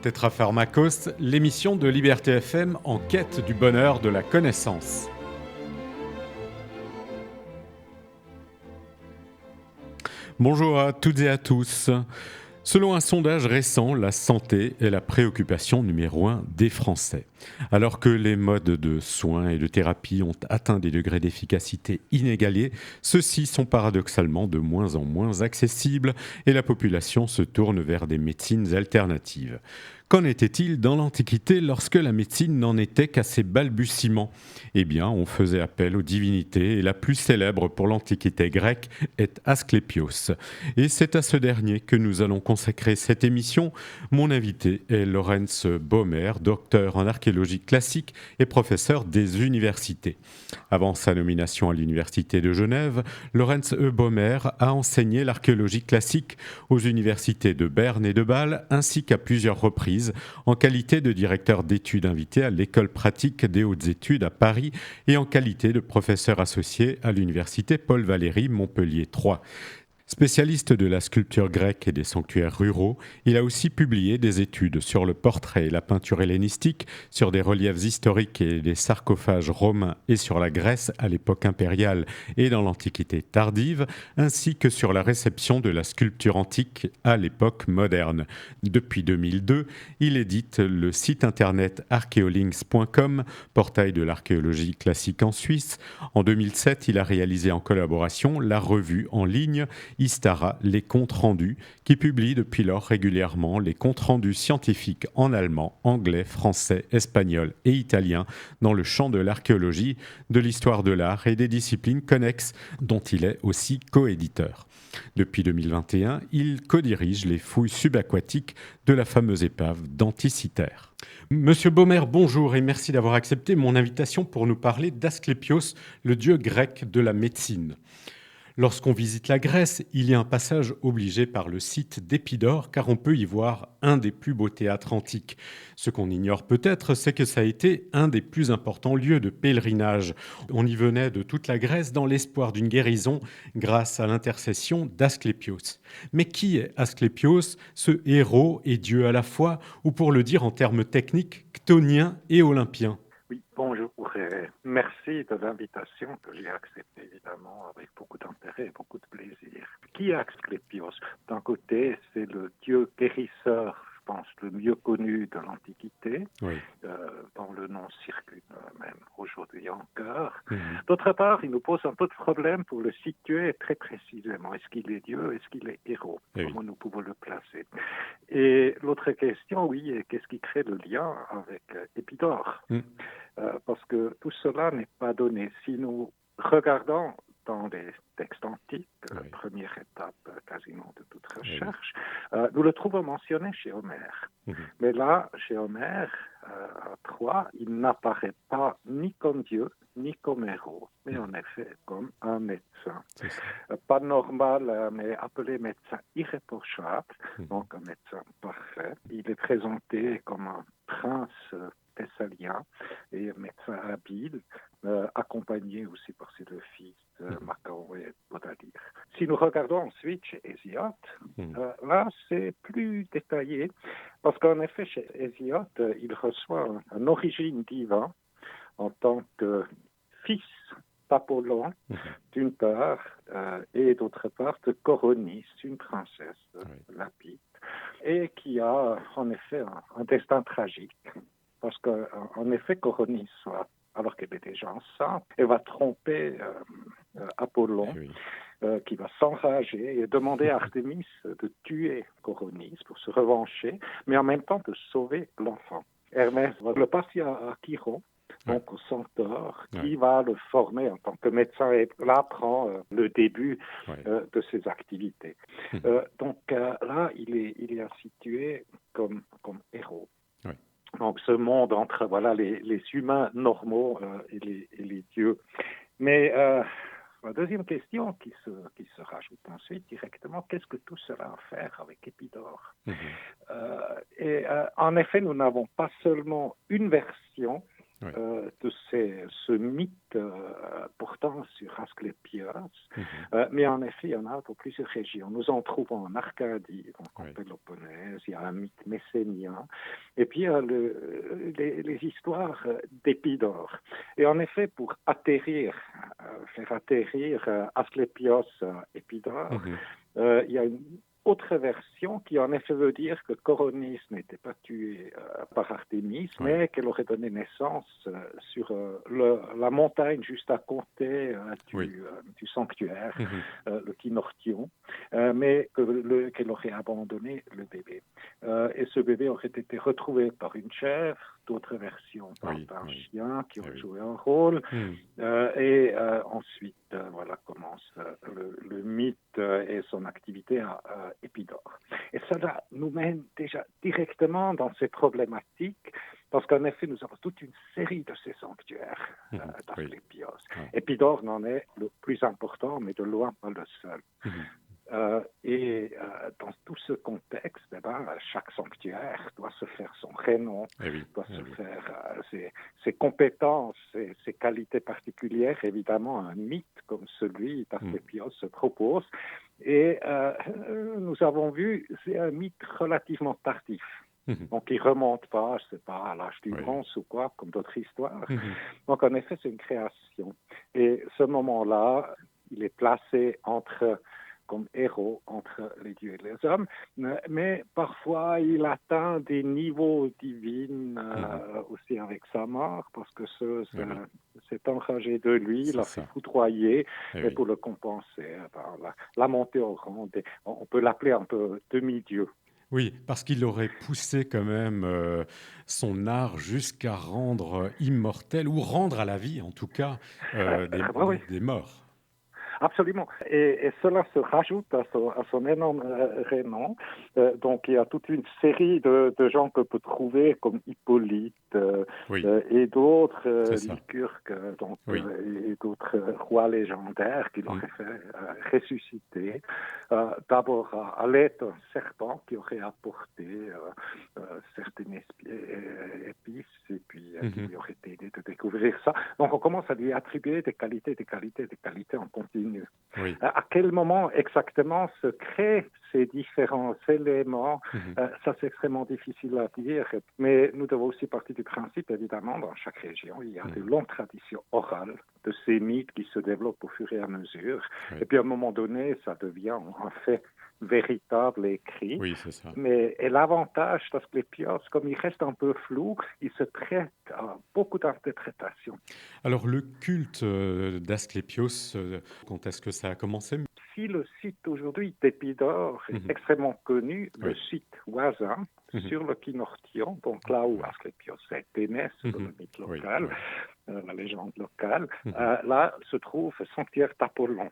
Tétrapharmakos, l'émission de Liberté FM en quête du bonheur de la connaissance. Bonjour à toutes et à tous. Selon un sondage récent, la santé est la préoccupation numéro 1 des Français. Alors que les modes de soins et de thérapie ont atteint des degrés d'efficacité inégalés, ceux-ci sont paradoxalement de moins en moins accessibles et la population se tourne vers des médecines alternatives. Qu'en était-il dans l'Antiquité lorsque la médecine n'en était qu'à ses balbutiements ? Eh bien, on faisait appel aux divinités et la plus célèbre pour l'Antiquité grecque est Asclépios. Et c'est à ce dernier que nous allons consacrer cette émission. Mon invité est Lorenz Baumer, docteur en archéologie classique et professeur des universités. Avant sa nomination à l'Université de Genève, Lorenz Baumer a enseigné l'archéologie classique aux universités de Berne et de Bâle, ainsi qu'à plusieurs reprises en qualité de directeur d'études invité à l'École pratique des hautes études à Paris et en qualité de professeur associé à l'Université Paul Valéry Montpellier 3. Spécialiste de la sculpture grecque et des sanctuaires ruraux, il a aussi publié des études sur le portrait et la peinture hellénistique, sur des reliefs historiques et des sarcophages romains et sur la Grèce à l'époque impériale et dans l'Antiquité tardive, ainsi que sur la réception de la sculpture antique à l'époque moderne. Depuis 2002, il édite le site internet archeolinks.com, portail de l'archéologie classique en Suisse. En 2007, il a réalisé en collaboration la revue en ligne Histara, les comptes rendus, qui publie depuis lors régulièrement les comptes rendus scientifiques en allemand, anglais, français, espagnol et italien dans le champ de l'archéologie, de l'histoire de l'art et des disciplines connexes dont il est aussi coéditeur. Depuis 2021, il co-dirige les fouilles subaquatiques de la fameuse épave d'Anticythère. Monsieur Baumer, bonjour et merci d'avoir accepté mon invitation pour nous parler d'Asclépios, le dieu grec de la médecine. Lorsqu'on visite la Grèce, il y a un passage obligé par le site d'Épidore car on peut y voir un des plus beaux théâtres antiques. Ce qu'on ignore peut-être, c'est que ça a été un des plus importants lieux de pèlerinage. On y venait de toute la Grèce dans l'espoir d'une guérison grâce à l'intercession d'Asclépios. Mais qui est Asclépios, ce héros et dieu à la fois, ou pour le dire en termes techniques, chtonien et olympien ? Oui, bonjour. Merci de l'invitation que j'ai acceptée évidemment avec beaucoup d'intérêt et beaucoup de plaisir. Qui est Asclépios ? D'un côté, c'est le dieu guérisseur, je pense, le mieux connu de l'Antiquité, Oui. dont le nom circule même aujourd'hui encore. D'autre part, il nous pose un peu de problème pour le situer très précisément. Est-ce qu'il est dieu ? Est-ce qu'il est héros ? Comment nous pouvons le placer ? Et l'autre question, oui, est qu'est-ce qui crée le lien avec Épidore ? Parce que tout cela n'est pas donné. Si nous regardons dans les textes antiques, première étape quasiment de toute recherche, nous le trouvons mentionné chez Homère. Mais là, chez Homère, à Troie, il n'apparaît pas ni comme Dieu, ni comme héros, mais en effet comme un médecin. Pas normal, mais appelé médecin irréprochable, donc un médecin parfait. Il est présenté comme un prince thessalien et médecin habile, accompagné aussi par ses deux fils, Macaon et Podalire. Si nous regardons ensuite chez Hésiode, là c'est plus détaillé, parce qu'en effet chez Hésiode, il reçoit une origine divine en tant que fils d'Apollon, d'une part, et d'autre part de Coronis, une princesse lapide, et qui a en effet un destin tragique. Parce qu'en effet, Coronis, alors qu'elle est déjà enceinte, elle va tromper Apollon, qui va s'enrager et demander à Artémis de tuer Coronis pour se revancher, mais en même temps de sauver l'enfant. Hermès va le passer à Chiron, donc au centaure, qui va le former en tant que médecin, et là prend le début de ses activités. Donc là, il est institué comme héros. Donc ce monde entre les humains normaux et les dieux. Mais la deuxième question qui se rajoute ensuite directement, qu'est-ce que tout cela a à faire avec Épidore ? En effet, nous n'avons pas seulement une version Oui. de ce mythe portant sur Asclépios. Mais en effet, il y en a pour plusieurs régions. Nous en trouvons en Arcadie, donc en Péloponnèse, il y a un mythe messénien, et puis il y a les histoires d'Épidore. Et en effet, pour faire atterrir Asclépios Épidore, il y a une autre version qui en effet veut dire que Coronis n'était pas tué par Artémis, mais qu'elle aurait donné naissance sur la montagne juste à côté du sanctuaire, le Kynortion, mais qu'elle aurait abandonné le bébé. Et ce bébé aurait été retrouvé par une chèvre, d'autres versions par un chien qui aurait joué un rôle, et ensuite voilà commence le mythe et son activité à Épidore. Et cela nous mène déjà directement dans ces problématiques, parce qu'en effet, nous avons toute une série de ces sanctuaires d'Asclépios. Épidore n'en est le plus important, mais de loin pas le seul. Et dans tout ce contexte, chaque sanctuaire doit se faire son renom, doit se faire ses compétences, ses qualités particulières. Évidemment, un mythe comme celui d'Asclépios se propose. Et nous avons vu, c'est un mythe relativement tardif. Donc, il ne remonte pas, je ne sais pas, à l'âge du bronze ou quoi, comme d'autres histoires. Donc, en effet, c'est une création. Et ce moment-là, il est placé comme héros entre les dieux et les hommes, mais parfois il atteint des niveaux divins aussi avec sa mort, parce que s'est enragé de lui, l'a fait foudroyer, et pour le compenser, la montée au rang, on peut l'appeler un peu demi-dieu. Oui, parce qu'il aurait poussé quand même son art jusqu'à rendre immortel, ou rendre à la vie en tout cas, des morts. Absolument. Et cela se rajoute à son énorme renom. Donc, il y a toute une série de gens que peut trouver, comme Hippolyte et d'autres, Lycurgue, et d'autres rois légendaires qui l'auraient fait ressusciter. D'abord à l'aide d'un serpent qui aurait apporté certaines épices, et puis qui lui aurait aidé de découvrir ça. Donc, on commence à lui attribuer des qualités en continu. À quel moment exactement se créent ces différents éléments, ça c'est extrêmement difficile à dire, mais nous devons aussi partir du principe, évidemment, dans chaque région, il y a de longues traditions orales de ces mythes qui se développent au fur et à mesure, et puis à un moment donné, ça devient en fait véritable et écrit. Oui, c'est ça. Et l'avantage d'Asclépios, comme il reste un peu flou, il se prête à beaucoup d'interprétations. Alors le culte d'Asclépios, quand est-ce que ça a commencé ? Si le site aujourd'hui d'Épidore est extrêmement connu, le site Oisin, sur le Kynortion, donc là où Asclépios a été né, sur le mythe local, la légende locale, là se trouve le sanctuaire d'Apollon.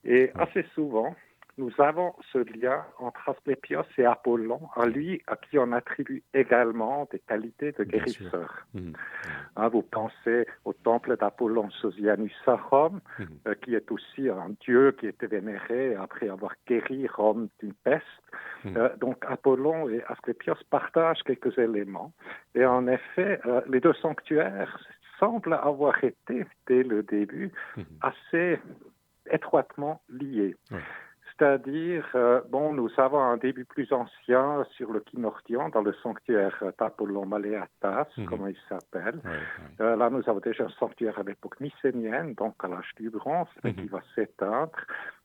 Et assez souvent, nous avons ce lien entre Asclépios et Apollon, à qui on attribue également des qualités de guérisseur. Vous pensez au temple d'Apollon Sosianus à Rome, qui est aussi un dieu qui était vénéré après avoir guéri Rome d'une peste. Donc Apollon et Asclépios partagent quelques éléments. Et en effet, les deux sanctuaires semblent avoir été, dès le début, assez étroitement liés. C'est-à-dire, nous avons un début plus ancien sur le Kynortion, dans le sanctuaire d'Apollon Maléatas, comme il s'appelle. Là, nous avons déjà un sanctuaire à l'époque mycénienne, donc à l'âge du bronze, mais qui va s'éteindre.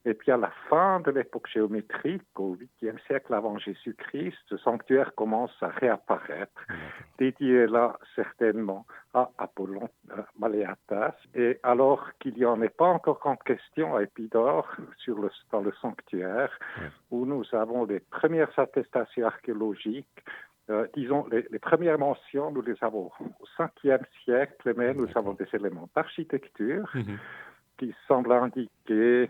Et puis, à la fin de l'époque géométrique, au 8e siècle avant Jésus-Christ, ce sanctuaire commence à réapparaître, dédié là, certainement, à Apollon Maléatas. Et alors qu'il n'y en est pas encore en question à Épidore, dans le sanctuaire, où nous avons les premières attestations archéologiques. Disons, les premières mentions, nous les avons au 5e siècle, mais nous avons des éléments d'architecture qui semblent indiquer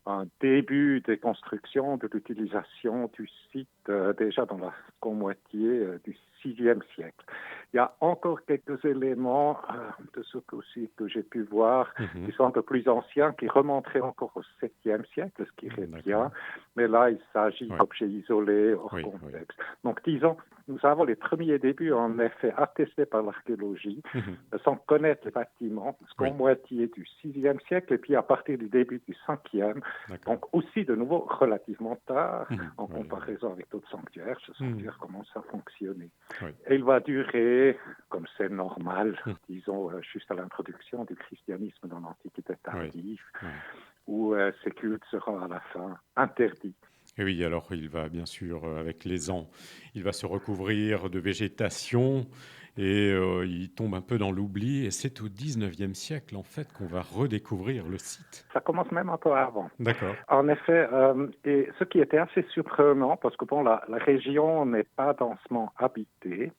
un début des constructions, de l'utilisation du site déjà dans la seconde moitié du 6e siècle. Il y a encore quelques éléments de ce que j'ai pu voir qui sont un peu plus anciens, qui remonteraient encore au 7e siècle, ce qui irait bien. Mais là, il s'agit d'objets isolés, hors contexte. Donc, disons, nous avons les premiers débuts, en effet, attestés par l'archéologie, sans connaître les bâtiments, jusqu'en moitié du 6e siècle, et puis à partir du début du 5e, donc aussi de nouveau relativement tard, en comparaison avec d'autres sanctuaires. Ce sanctuaire commence à fonctionner. Et il va durer, comme c'est normal, disons, juste à l'introduction du christianisme dans l'Antiquité tardive, où ces cultes seront à la fin interdits. Et oui, alors il va bien sûr, avec les ans, il va se recouvrir de végétation et il tombe un peu dans l'oubli. Et c'est au 19e siècle, en fait, qu'on va redécouvrir le site. Ça commence même un peu avant. D'accord. En effet, et ce qui était assez surprenant, parce que bon, la région n'est pas densément habitée,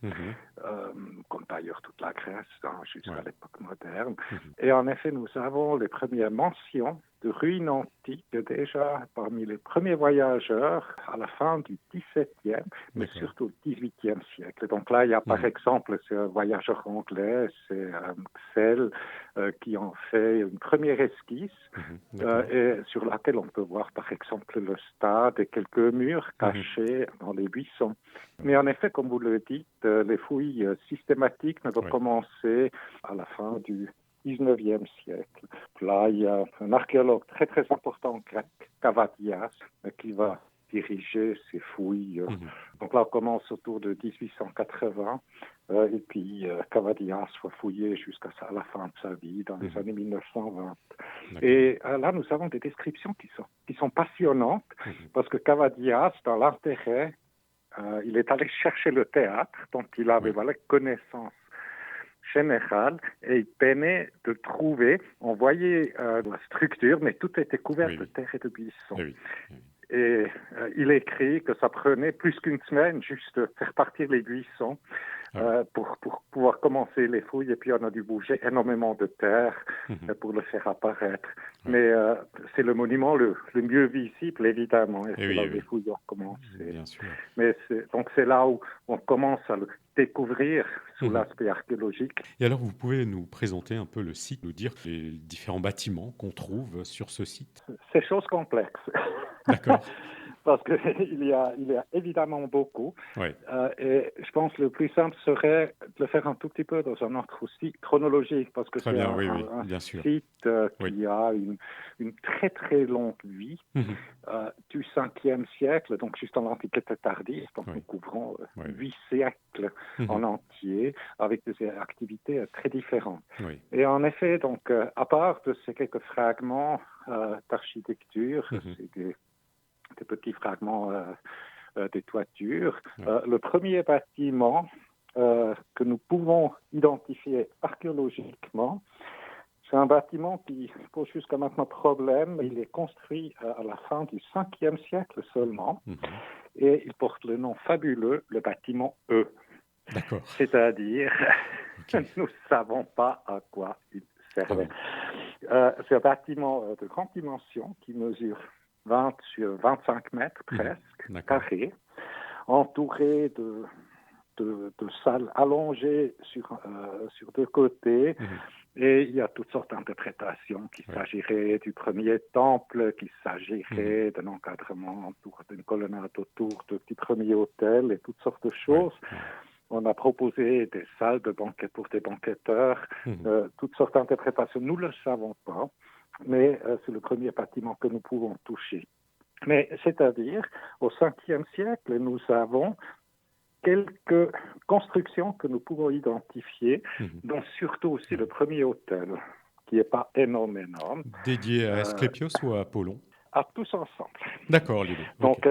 comme d'ailleurs toute la Grèce, jusqu'à l'époque moderne. Et en effet, nous avons les premières mentions de ruines antiques déjà parmi les premiers voyageurs à la fin du XVIIe, mais surtout au XVIIIe siècle. Donc là, il y a par exemple ce voyageur anglais, c'est Xell, qui en fait une première esquisse et sur laquelle on peut voir par exemple le stade et quelques murs cachés dans les buissons. Mais en effet, comme vous le dites, les fouilles systématiques ne vont commencer à la fin du 19e siècle. Là, il y a un archéologue très très important grec, Cavadias, qui va diriger ces fouilles. Donc là, on commence autour de 1880, et puis Cavadias va fouiller jusqu'à la fin de sa vie, dans les années 1920. Et là, nous avons des descriptions qui sont passionnantes, parce que Cavadias, dans l'intérêt, il est allé chercher le théâtre, dont il avait connaissance générale, et il peinait de trouver, on voyait la structure, mais tout était couvert de terre et de buissons. Et il écrit que ça prenait plus qu'une semaine juste faire partir les buissons pour pouvoir commencer les fouilles, et puis on a dû bouger énormément de terre pour le faire apparaître. Mais c'est le monument le mieux visible, évidemment, et c'est là où les fouilles ont commencé. Bien sûr. Mais donc c'est là où on commence à le découvrir sous l'aspect archéologique. Et alors, vous pouvez nous présenter un peu le site, nous dire les différents bâtiments qu'on trouve sur ce site? C'est chose complexe. D'accord. Parce qu'il y a évidemment beaucoup. Et je pense que le plus simple serait de le faire un tout petit peu dans un ordre aussi chronologique, parce que Très c'est bien, un sûr. site qui a une très très longue vie du 5e siècle, donc juste en l'Antiquité tardive. Donc nous couvrons 8 siècles en entier, avec des activités très différentes. Et en effet, donc, à part de ces quelques fragments d'architecture, c'est des petits fragments des toitures. Le premier bâtiment que nous pouvons identifier archéologiquement, c'est un bâtiment qui pose jusqu'à maintenant problème. Il est construit à la fin du 5e siècle seulement, et il porte le nom fabuleux, le bâtiment E. D'accord. C'est-à-dire que nous ne savons pas à quoi il servait. C'est un bâtiment de grande dimension qui mesure 20 sur 25 mètres presque, carrés, entouré de salles allongées sur deux côtés. Et il y a toutes sortes d'interprétations, qu'il s'agirait du premier temple, qu'il s'agirait d'un encadrement autour d'une colonnade autour du premier hôtel, et toutes sortes de choses. On a proposé des salles de banquet pour des banqueteurs, toutes sortes d'interprétations. Nous ne le savons pas, mais c'est le premier bâtiment que nous pouvons toucher. Mais c'est-à-dire, au 5e siècle, nous avons quelques constructions que nous pouvons identifier, dont surtout aussi le premier hôtel, qui n'est pas énorme. Dédié à Asclépios ou à Apollon? À tous ensemble. D'accord, les deux. Donc,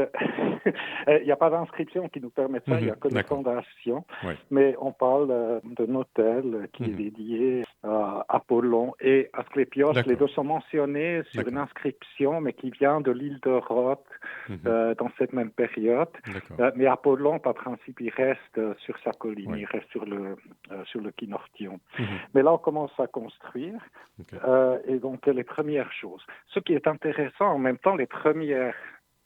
il n'y a pas d'inscription qui nous permet ça, il n'y a que les fondations, mais on parle d'un hôtel qui est dédié à Apollon et Asclépios. Les deux sont mentionnés sur une inscription, mais qui vient de l'île de Rhodes dans cette même période. Mais Apollon, par principe, il reste sur sa colline, il reste sur le Kynortion. Mais là, on commence à construire, et donc les premières choses. Ce qui est intéressant, en même temps, les premières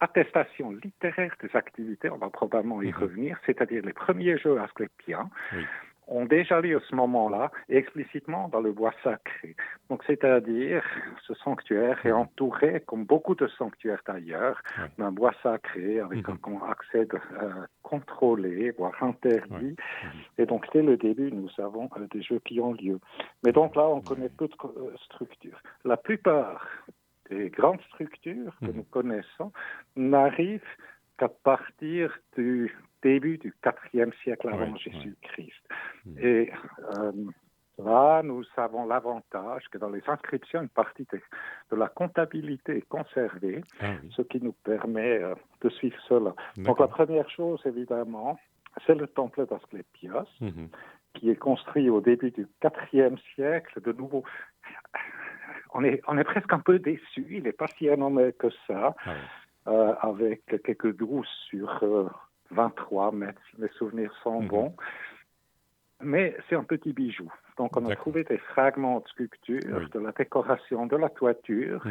attestations littéraires des activités, on va probablement y revenir, c'est-à-dire les premiers jeux asclépiens, ont déjà lieu à ce moment-là, et explicitement dans le bois sacré. Donc, c'est-à-dire, ce sanctuaire est entouré, comme beaucoup de sanctuaires d'ailleurs, d'un bois sacré avec un accès contrôlé, voire interdit. Et donc, dès le début, nous avons des jeux qui ont lieu. Mais donc là, on connaît peu de structures. La plupart des grandes structures que nous connaissons n'arrivent qu'à partir du début du IVe siècle avant Jésus-Christ. Et là, nous avons l'avantage que dans les inscriptions, une partie de la comptabilité est conservée, ce qui nous permet de suivre cela. Donc la première chose, évidemment, c'est le temple d'Asclépios, qui est construit au début du IVe siècle. De nouveau, on est presque un peu déçus, il n'est pas si énorme que ça. Avec quelques 12 sur 23 mètres, si mes souvenirs sont bons. Mais c'est un petit bijou. Donc, on a trouvé des fragments de sculpture, de la décoration, de la toiture.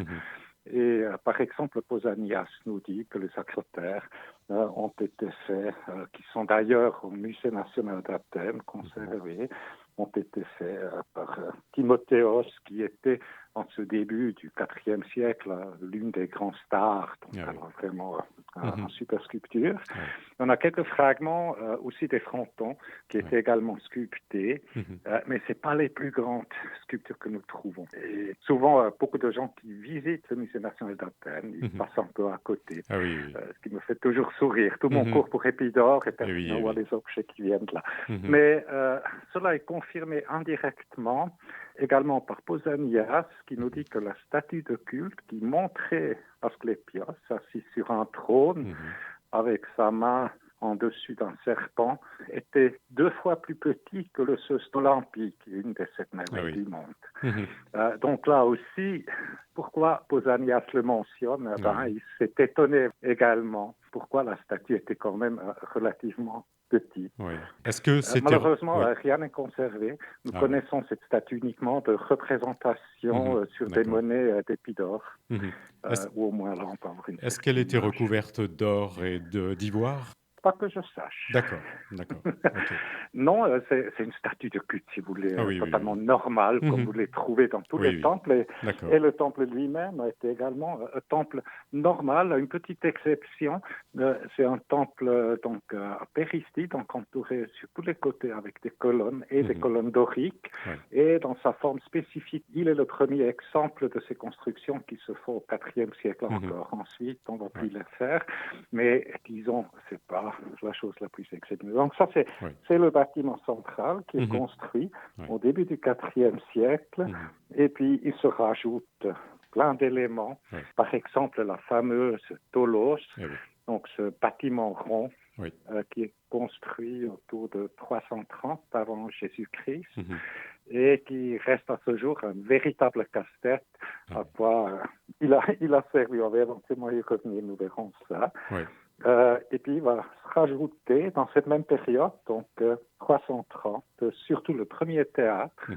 Et par exemple, Pausanias nous dit que les acrotères ont été faits, qui sont d'ailleurs au Musée national d'Athènes, conservés, ont été faits par Timothéos, qui était en ce début du IVe siècle l'une des grandes stars, donc alors vraiment en super sculpture. On a quelques fragments aussi des frontons qui étaient également sculptés, mais ce n'est pas les plus grandes sculptures que nous trouvons. Et souvent, beaucoup de gens qui visitent le Musée national d'Athènes, ils passent un peu à côté, ce qui me fait toujours sourire. Tout mon cours pour Épidore est pertinent à voir les objets qui viennent de là. Mais cela est confirmé indirectement également par Pausanias, qui nous dit que la statue de culte qui montrait Asclépios assis sur un trône avec sa main en dessus d'un serpent était 2 fois plus petit que le Zeus olympique, une des 7 merveilles du monde. Donc là aussi, pourquoi Pausanias le mentionne? Il s'est étonné également pourquoi la statue était quand même relativement petite. Est-ce que malheureusement, rien n'est conservé. Nous connaissons cette statue uniquement de représentation sur des monnaies d'Épidore, ou au moins là on peut avoir une. Est-ce qu'elle était recouverte d'or et d'ivoire? Pas que je sache. D'accord. Non, c'est une statue de culte, si vous voulez, totalement normale, comme vous les trouvez dans tous les temples. Et le temple lui-même était également un temple normal, une petite exception. C'est un temple à péristyle, donc entouré sur tous les côtés avec des colonnes et des colonnes doriques. Et dans sa forme spécifique, il est le premier exemple de ces constructions qui se font au IVe siècle encore. Ensuite, on ne va plus les faire. Mais disons, c'est pas la chose la plus exceptionnelle. Donc ça, c'est le bâtiment central qui est construit au début du IVe siècle. Et puis, il se rajoute plein d'éléments. Par exemple, la fameuse Tholos, donc ce bâtiment rond qui est construit autour de 330 avant Jésus-Christ et qui reste à ce jour un véritable casse-tête. À quoi il a servi. On va éventuellement y revenir, nous verrons ça. Et puis, il va se rajouter dans cette même période, donc 330, surtout le premier théâtre.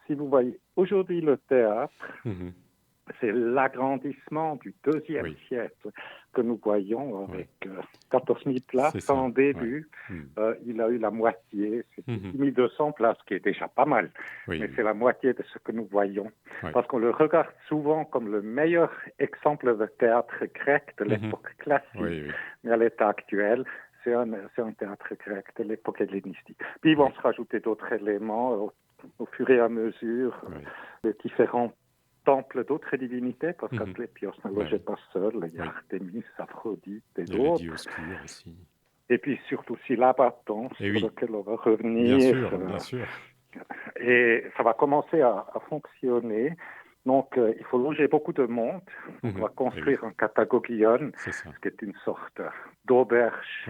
Si vous voyez, aujourd'hui, le théâtre, c'est l'agrandissement du IIe siècle que nous voyons avec 14 000 places en début. Il a eu la moitié, c'est 6 200 places, qui est déjà pas mal, mais c'est la moitié de ce que nous voyons. Parce qu'on le regarde souvent comme le meilleur exemple de théâtre grec de l'époque classique, mais à l'état actuel, c'est un théâtre grec de l'époque hellénistique. Puis ils vont se rajouter d'autres éléments au fur et à mesure, les différents temples d'autres divinités, parce qu'Asclépios ne logeait pas seul, il y a Artémis, Aphrodite et d'autres. Dioscure aussi. Et puis surtout aussi l'Abaton, sur lequel on va revenir. Bien sûr. Et ça va commencer à fonctionner. Donc, il faut loger beaucoup de monde. On va construire un katagogion, ce qui est une sorte d'auberge,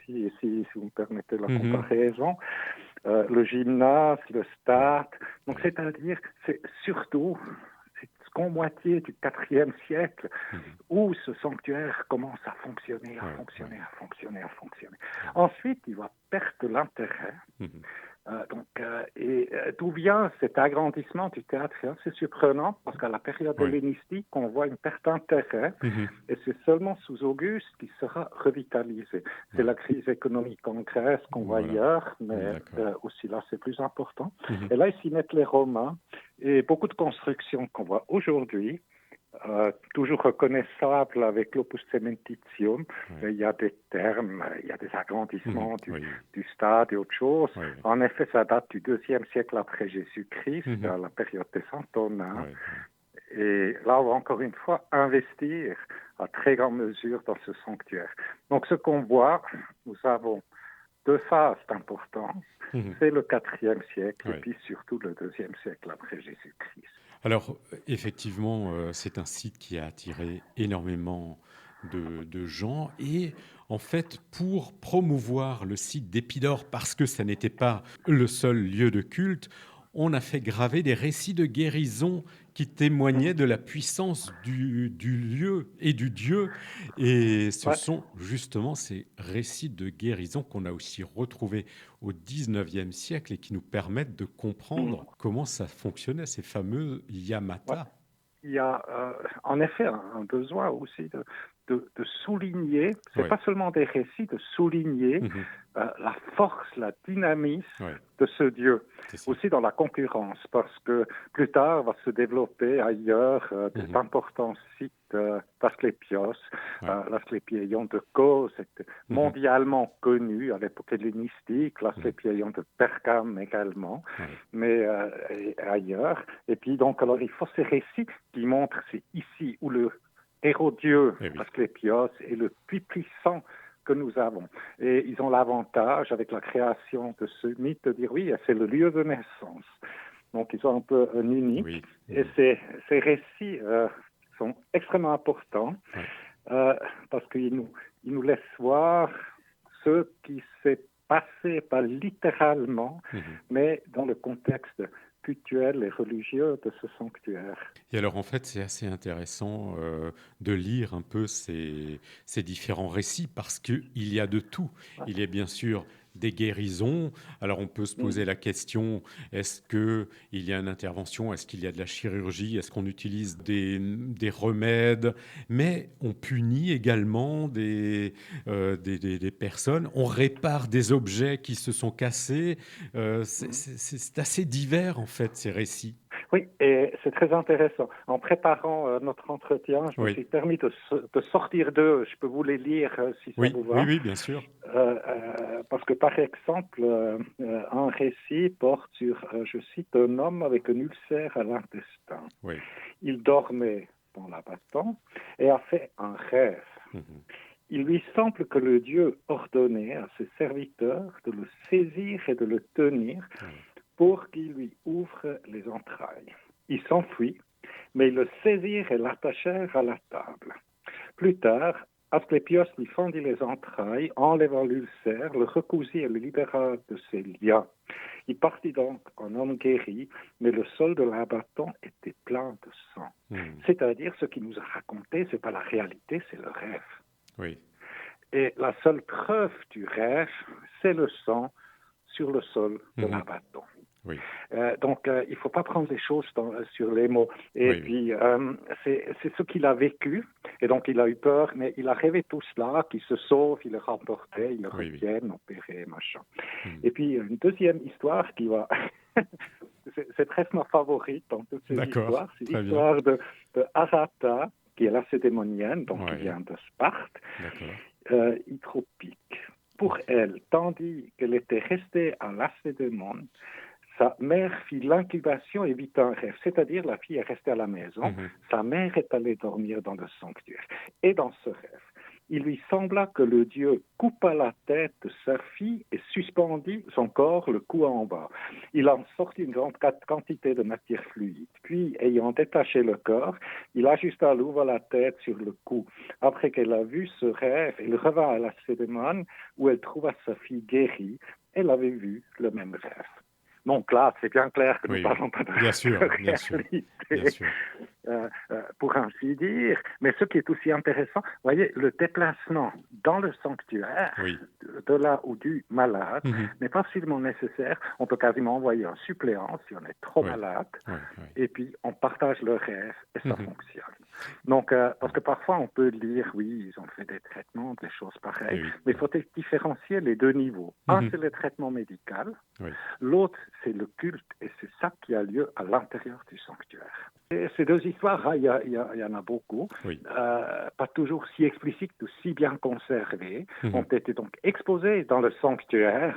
si vous me permettez la comparaison. Le gymnase, le stade. Donc, c'est-à-dire, c'est surtout qu'en moitié du IVe siècle, où ce sanctuaire commence à fonctionner, à fonctionner. Ensuite, il va perdre l'intérêt D'où vient cet agrandissement du théâtre? C'est surprenant parce qu'à la période hellénistique, on voit une perte d'intérêt et c'est seulement sous Auguste qu'il sera revitalisé. C'est la crise économique en Grèce qu'on voit ailleurs, mais aussi là c'est plus important. Et là, ils s'y mettent les Romains et beaucoup de constructions qu'on voit aujourd'hui, toujours reconnaissable avec l'opus cementitium. Il y a des termes, il y a des agrandissements du stade et autre chose. En effet, ça date du 2e siècle après Jésus-Christ, à la période des Antonins. Et là, on va encore une fois investir à très grande mesure dans ce sanctuaire. Donc, ce qu'on voit, nous avons 2 phases importantes. C'est le 4e siècle et puis surtout le 2e siècle après Jésus-Christ. Alors, effectivement, c'est un site qui a attiré énormément de gens. Et en fait, pour promouvoir le site d'Épidore, parce que ça n'était pas le seul lieu de culte, on a fait graver des récits de guérison qui témoignaient de la puissance du lieu et du Dieu. Et ce sont justement ces récits de guérison qu'on a aussi retrouvés au 19e siècle et qui nous permettent de comprendre comment ça fonctionnait, ces fameux yamata. Il y a en effet un besoin aussi de souligner, c'est pas seulement des récits, de souligner la force, la dynamisme de ce Dieu, aussi dans la concurrence, parce que plus tard va se développer ailleurs d'importants sites d'Asclépios. L'Asclépieion de Kos était mondialement connu à l'époque hellénistique, l'Asclépieion de Pergame également, mais ailleurs. Et puis donc, alors il faut ces récits qui montrent, c'est ici où le héros-dieu, Asclépios, est le plus puissant que nous avons. Et ils ont l'avantage, avec la création de ce mythe, de dire oui, c'est le lieu de naissance. Donc, ils sont un peu unis. Et ces récits sont extrêmement importants parce qu'ils nous laissent voir ce qui s'est passé, pas littéralement, mais dans le contexte cultuel et religieux de ce sanctuaire. Et alors en fait, c'est assez intéressant de lire un peu ces différents récits parce qu'il y a de tout. Il y a bien sûr des guérisons. Alors on peut se poser la question, est-ce qu'il y a une intervention, est-ce qu'il y a de la chirurgie, est-ce qu'on utilise des remèdes? Mais on punit également des personnes, on répare des objets qui se sont cassés. C'est assez divers en fait ces récits. Oui, et c'est très intéressant. En préparant notre entretien, je me suis permis de sortir d'eux. Je peux vous les lire si ça vous va. Oui, bien sûr. Parce que, par exemple, un récit porte sur, je cite, un homme avec un ulcère à l'intestin. Il dormait dans l'abattant et a fait un rêve. Il lui semble que le Dieu ordonnait à ses serviteurs de le saisir et de le tenir pour qu'il lui ouvre les entrailles. Il s'enfuit, mais ils le saisirent et l'attachèrent à la table. Plus tard, Asclépios lui fendit les entrailles, enlevant l'ulcère, le recousit et le libéra de ses liens. Il partit donc en homme guéri, mais le sol de l'abattant était plein de sang. C'est-à-dire, ce qu'il nous a raconté, c'est pas la réalité, c'est le rêve. Et la seule preuve du rêve, c'est le sang sur le sol de l'abattant. Donc, il ne faut pas prendre les choses sur les mots. Et puis, c'est ce qu'il a vécu. Et donc, il a eu peur, mais il a rêvé tout cela, qu'il se sauve, il le remportait, il le retienne, opéré, machin. Et puis, une deuxième histoire qui va... c'est presque ma favorite dans toutes ces histoires. C'est l'histoire de Arata, qui est lacédémonienne, donc qui vient de Sparte, hydropique. Pour elle, tandis qu'elle était restée à Lacédémone, sa mère fit l'incubation et vit un rêve, c'est-à-dire la fille est restée à la maison, sa mère est allée dormir dans le sanctuaire. Et dans ce rêve, il lui sembla que le Dieu coupa la tête de sa fille et suspendit son corps le cou en bas. Il en sortit une grande quantité de matière fluide. Puis, ayant détaché le corps, il ajusta à nouveau la tête sur le cou. Après qu'elle a vu ce rêve, elle revint à Lacédémone où elle trouva sa fille guérie. Elle avait vu le même rêve. Donc là, c'est bien clair que nous parlons pas de bien sûr. pour ainsi dire. Mais ce qui est aussi intéressant, vous voyez, le déplacement dans le sanctuaire, de là ou du malade, n'est pas seulement nécessaire. On peut quasiment envoyer un suppléant si on est trop malade, et puis on partage le rêve et ça fonctionne. Donc, parce que parfois on peut dire, oui, ils ont fait des traitements, des choses pareilles, mais il faut différencier les deux niveaux. Un, c'est le traitement médical, l'autre, c'est le culte, et c'est ça qui a lieu à l'intérieur du sanctuaire. Et ces deux histoires, il y en a beaucoup, pas toujours si explicites ou si bien conservées, ont été donc exposées dans le sanctuaire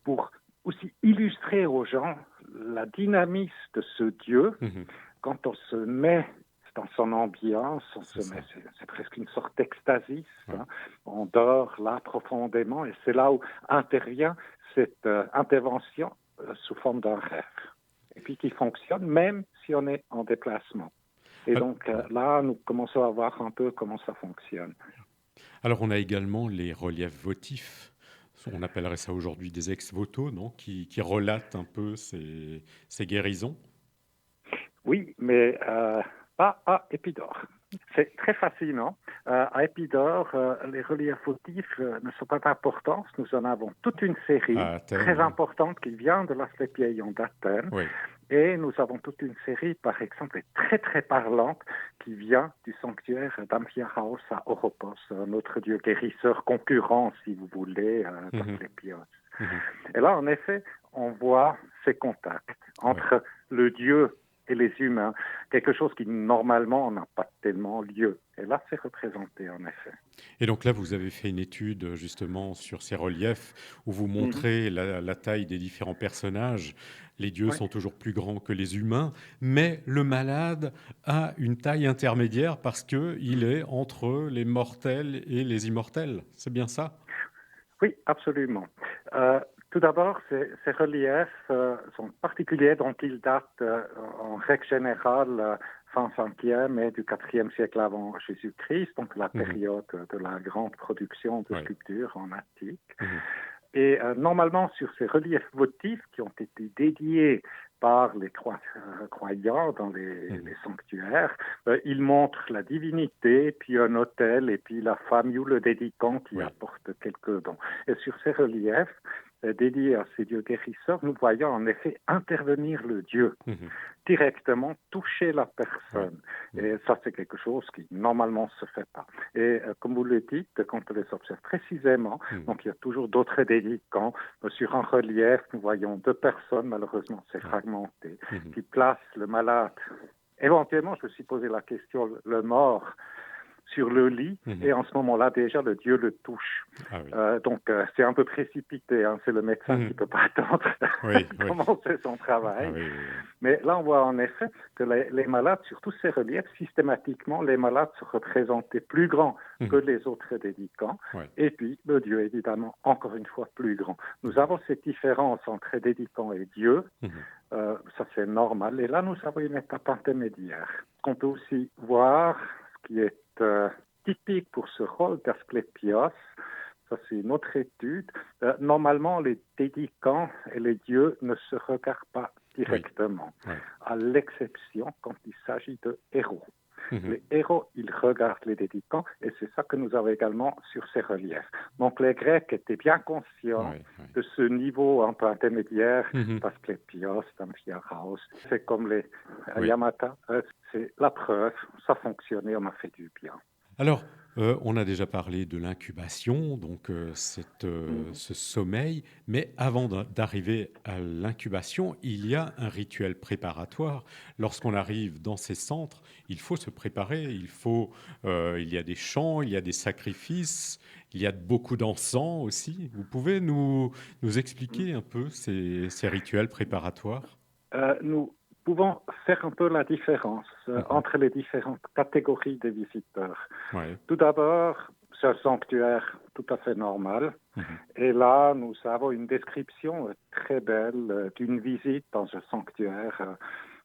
pour aussi illustrer aux gens la dynamisme de ce Dieu quand on se met dans son ambiance, c'est presque une sorte d'extasis, on dort là profondément et c'est là où intervient cette intervention sous forme d'un rêve et puis qui fonctionne même si on est en déplacement. Et donc là, nous commençons à voir un peu comment ça fonctionne. Alors on a également les reliefs votifs. On appellerait ça aujourd'hui des ex-voto, non, qui relatent un peu ces guérisons. Oui, mais pas à Épidaure. C'est très fascinant. À Épidaure, les reliefs votifs ne sont pas d'importance. Nous en avons toute une série très importante qui vient de l'Asclépieion d'Athènes. Et nous avons toute une série, par exemple, très très parlante, qui vient du sanctuaire d'Amphiaraos à Oropos, notre dieu guérisseur concurrent, si vous voulez, d'Asclépios. Et là, en effet, on voit ces contacts entre le dieu et les humains, quelque chose qui normalement n'a pas tellement lieu. Et là, c'est représenté en effet. Et donc là, vous avez fait une étude justement sur ces reliefs où vous montrez la taille des différents personnages. Les dieux sont toujours plus grands que les humains, mais le malade a une taille intermédiaire parce qu'il est entre les mortels et les immortels. C'est bien ça ? Oui, absolument. Tout d'abord, ces reliefs sont particuliers, donc ils datent en règle générale fin 5e et du 4e siècle avant Jésus-Christ, donc la période de la grande production de sculptures en Attique. Et normalement, sur ces reliefs votifs qui ont été dédiés par les croyants dans les sanctuaires, ils montrent la divinité, puis un autel, et puis la femme ou le dédicant qui apporte quelques dons. Et sur ces reliefs dédiés à ces dieux guérisseurs, nous voyons en effet intervenir le Dieu, directement toucher la personne. Et ça, c'est quelque chose qui normalement ne se fait pas. Et comme vous le dites, quand on les observe précisément, donc il y a toujours d'autres dédicants. Sur un relief, nous voyons 2 personnes, malheureusement c'est fragmenté, qui placent le malade. Éventuellement, je me suis posé la question, le mort, sur le lit, et en ce moment-là, déjà, le Dieu le touche. Donc, c'est un peu précipité, c'est le médecin qui ne peut pas attendre commencer son travail. Mais là, on voit en effet que les malades, sur tous ces reliefs, systématiquement, les malades se représentaient plus grands que les autres dédicants, et puis le Dieu, évidemment, encore une fois, plus grand. Nous avons cette différence entre dédicant et Dieu, ça c'est normal, et là, nous avons une étape intermédiaire. On peut aussi voir ce qui est typique pour ce rôle d'Asclépios, ça c'est une autre étude. Normalement, les dédicants et les dieux ne se regardent pas directement, à l'exception quand il s'agit de héros. Les héros, ils regardent les dédicants, et c'est ça que nous avons également sur ces reliefs. Donc les Grecs étaient bien conscients de ce niveau un peu intermédiaire, d'Asclépios, d'Amphiaraos. C'est comme les Yamata, c'est la preuve, ça fonctionnait, on a fait du bien. Alors, on a déjà parlé de l'incubation, donc ce sommeil, mais avant d'arriver à l'incubation, il y a un rituel préparatoire. Lorsqu'on arrive dans ces centres, il faut se préparer, il y a des chants, il y a des sacrifices, il y a beaucoup d'encens aussi. Vous pouvez nous expliquer un peu ces rituels préparatoires ? Nous pouvons faire un peu la différence entre les différentes catégories de visiteurs. Tout d'abord, c'est un sanctuaire tout à fait normal. Et là, nous avons une description très belle d'une visite dans un sanctuaire,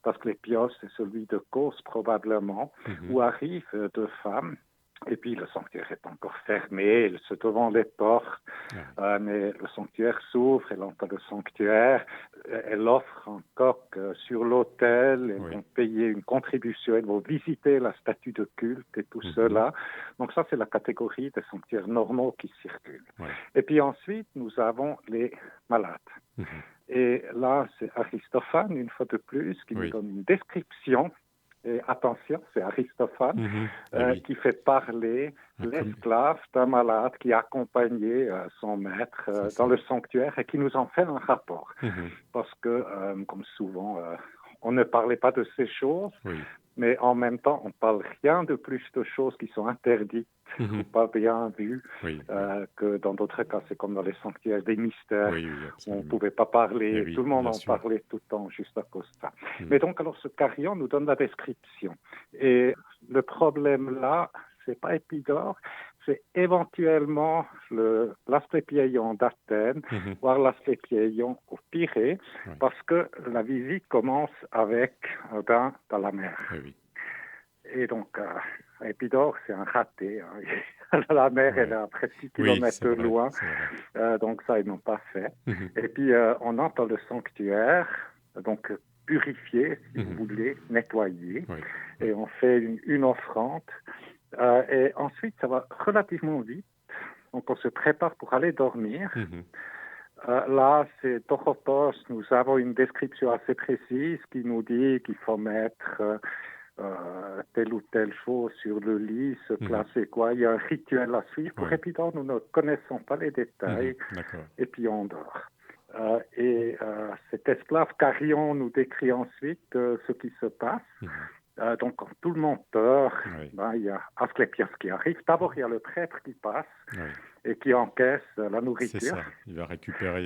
parce que l'Asclépios, c'est celui de Kos probablement, où arrivent 2 femmes. Et puis le sanctuaire est encore fermé, il se devant les portes, mais le sanctuaire s'ouvre, elle entre le sanctuaire, elle offre encore sur l'autel, elles vont payer une contribution, elles vont visiter la statue de culte et tout cela. Donc ça, c'est la catégorie des sanctuaires normaux qui circulent. Et puis ensuite, nous avons les malades. Et là, c'est Aristophane, une fois de plus, qui nous donne une description. Et attention, c'est Aristophane qui fait parler l'esclave d'un malade qui accompagnait son maître dans le sanctuaire et qui nous en fait un rapport. Parce que, comme souvent, on ne parlait pas de ces choses, mais en même temps, on ne parle rien de plus de choses qui sont interdites ou pas bien vues que dans d'autres cas. C'est comme dans les sanctuaires des mystères, où on ne pouvait pas parler, tout le monde en parlait tout le temps, juste à cause de ça. Mais donc, alors, ce Carillon nous donne la description. Et le problème là, c'est pas Épidore, c'est éventuellement l'Asclépieion d'Athènes, voire l'Asclépieion au Pirée, parce que la visite commence avec un bain dans la mer. Et donc, Épidore, c'est un raté. La mer, elle est à près 6 kilomètres loin, donc ça, ils n'ont pas fait. Et puis, on entre dans le sanctuaire, donc purifié, si vous voulez, nettoyé, et on fait une offrande. Et ensuite, ça va relativement vite. Donc, on se prépare pour aller dormir. Là, c'est Dorothos. Nous avons une description assez précise qui nous dit qu'il faut mettre telle ou telle chose sur le lit, se placer quoi. Il y a un rituel à suivre. Pour Épidore, nous ne connaissons pas les détails. Et puis, on dort. Et cet esclave Carillon nous décrit ensuite ce qui se passe. Donc, quand tout le monde dort, il y a Asclépios qui arrive. D'abord, il y a le prêtre qui passe et qui encaisse la nourriture. C'est ça, il va récupérer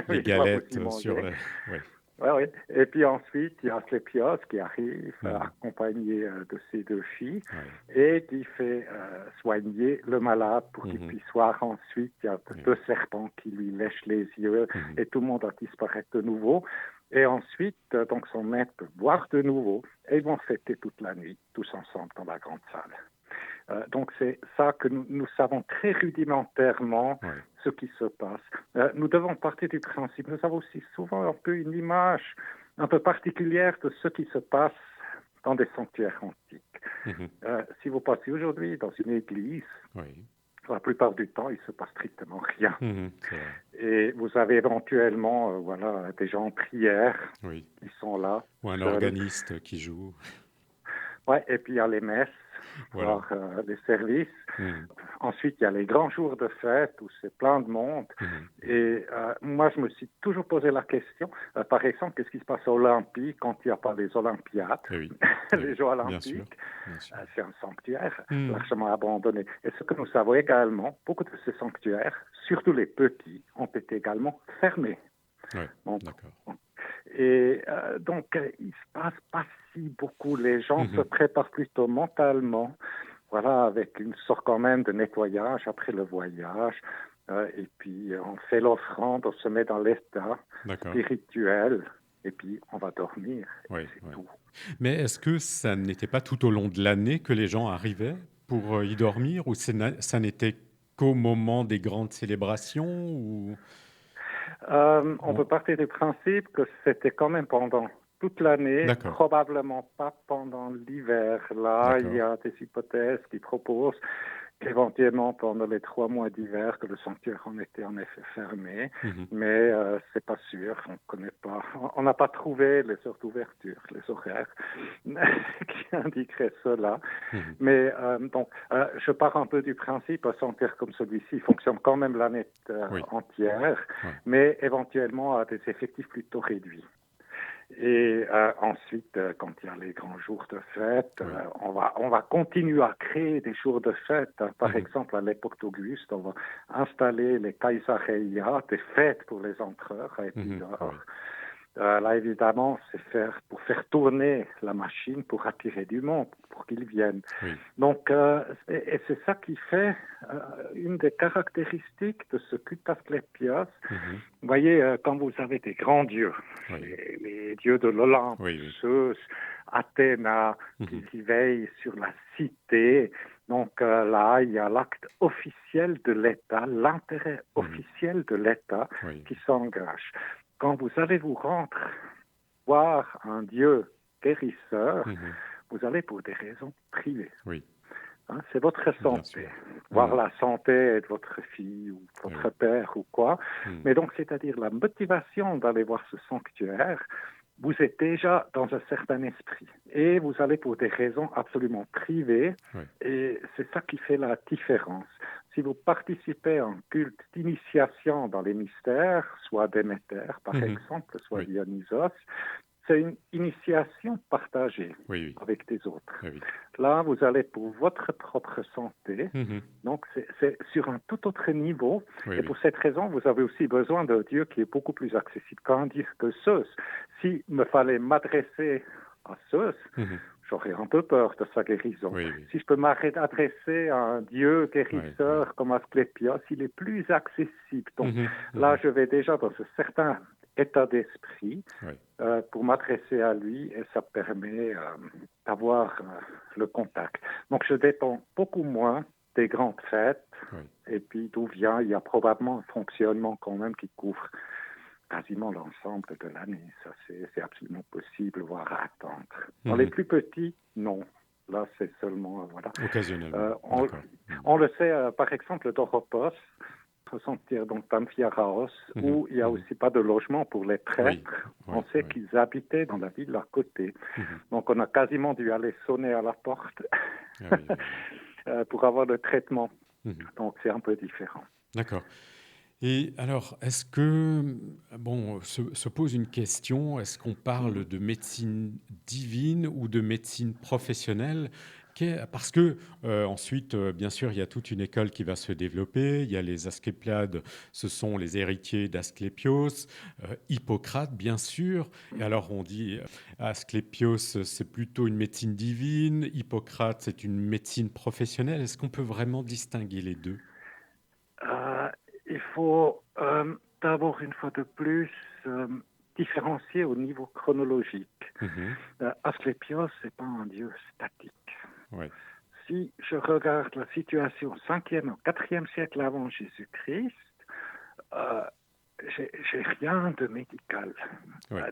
les galettes sur le... Et puis ensuite, il y a Asclépios qui arrive accompagné de ses 2 filles et qui fait soigner le malade pour qu'il puisse voir ensuite. Il y a 2 serpents qui lui lèchent les yeux et tout le monde va disparaître de nouveau. Et ensuite, donc son maître peut boire de nouveau et ils vont fêter toute la nuit, tous ensemble dans la grande salle. Donc c'est ça que nous savons très rudimentairement ce qui se passe. Nous devons partir du principe, nous avons aussi souvent un peu une image un peu particulière de ce qui se passe dans des sanctuaires antiques. Si vous passez aujourd'hui dans une église, la plupart du temps, il ne se passe strictement rien. Et vous avez éventuellement des gens en prière qui sont là. Ou un organiste qui joue. Et puis il y a les messes, voire les services. Ensuite, il y a les grands jours de fête où c'est plein de monde. Et moi, je me suis toujours posé la question, par exemple, qu'est-ce qui se passe à Olympie quand il n'y a pas les Olympiades, les Jeux olympiques. Bien sûr. C'est un sanctuaire largement abandonné. Et ce que nous savons également, beaucoup de ces sanctuaires, surtout les petits, ont été également fermés. Et donc, il ne se passe pas si beaucoup. Les gens se préparent plutôt mentalement, avec une sorte quand même de nettoyage après le voyage. Et puis, on fait l'offrande, on se met dans l'état spirituel, et puis on va dormir. C'est tout. Mais est-ce que ça n'était pas tout au long de l'année que les gens arrivaient pour y dormir, ou ça n'était qu'au moment des grandes célébrations ou... On peut partir du principe que c'était quand même pendant toute l'année, probablement pas pendant l'hiver. Là, il y a des hypothèses qui proposent qu'éventuellement pendant les 3 mois d'hiver que le sanctuaire en était en effet fermé, mais c'est pas sûr, on connaît pas, on n'a pas trouvé les heures d'ouverture, les horaires qui indiqueraient cela. Mais donc, je pars un peu du principe, un sanctuaire comme celui-ci fonctionne quand même l'année entière, mais éventuellement à des effectifs plutôt réduits. Et ensuite, quand il y a les grands jours de fête, on va continuer à créer des jours de fête. Par exemple, à l'époque d'Auguste, on va installer les Kaisareia, des fêtes pour les empereurs à Épidore. Là, évidemment, c'est pour faire tourner la machine, pour attirer du monde, pour qu'ils viennent. Donc, et c'est ça qui fait une des caractéristiques de ce culte Asclépios. Vous voyez, quand vous avez des grands dieux, les dieux de l'Olympe, Zeus, Athéna, qui veillent sur la cité, Donc là, il y a l'acte officiel de l'État, l'intérêt officiel de l'État qui s'engage. Quand vous allez vous rendre voir un Dieu guérisseur, vous allez pour des raisons privées. Oui. Hein, c'est votre santé, voir la santé de votre fille ou votre père ou quoi. Mais donc, c'est-à-dire la motivation d'aller voir ce sanctuaire, vous êtes déjà dans un certain esprit et vous allez pour des raisons absolument privées et c'est ça qui fait la différence. Si vous participez à un culte d'initiation dans les mystères, soit Déméter par exemple, soit Dionysos, c'est une initiation partagée avec des autres. Là, vous allez pour votre propre santé. Donc, c'est sur un tout autre niveau. Et pour cette raison, vous avez aussi besoin d'un Dieu qui est beaucoup plus accessible qu'un Dieu que Zeus. S'il me fallait m'adresser à Zeus, j'aurais un peu peur de sa guérison. Si je peux m'adresser à un Dieu guérisseur comme Asclépios, il est plus accessible. Donc là, je vais déjà dans un certain état d'esprit pour m'adresser à lui et ça permet d'avoir le contact. Donc je dépends beaucoup moins des grandes fêtes et puis d'où vient, il y a probablement un fonctionnement quand même qui couvre quasiment l'ensemble de l'année. Ça, c'est absolument possible, voire à attendre. Dans les plus petits, non. Là, c'est seulement, occasionnellement. On le sait, par exemple, d'Oropos, ressentir donc d'Amphiaraos, où il n'y a aussi pas de logement pour les prêtres. On sait qu'ils habitaient dans la ville à côté. Donc, on a quasiment dû aller sonner à la porte pour avoir le traitement. Donc, c'est un peu différent. D'accord. Et alors, est-ce que, se pose une question, est-ce qu'on parle de médecine divine ou de médecine professionnelle ? Parce que ensuite, bien sûr, il y a toute une école qui va se développer. Il y a les Asclépiades, ce sont les héritiers d'Asclépios, Hippocrate, bien sûr. Et alors, on dit Asclépios, c'est plutôt une médecine divine, Hippocrate, c'est une médecine professionnelle. Est-ce qu'on peut vraiment distinguer les deux ? Il faut d'abord, une fois de plus, différencier au niveau chronologique. Asclépios, ce n'est pas un dieu statique. Si je regarde la situation au 5e au 4e siècle avant Jésus-Christ, j'ai rien de médical,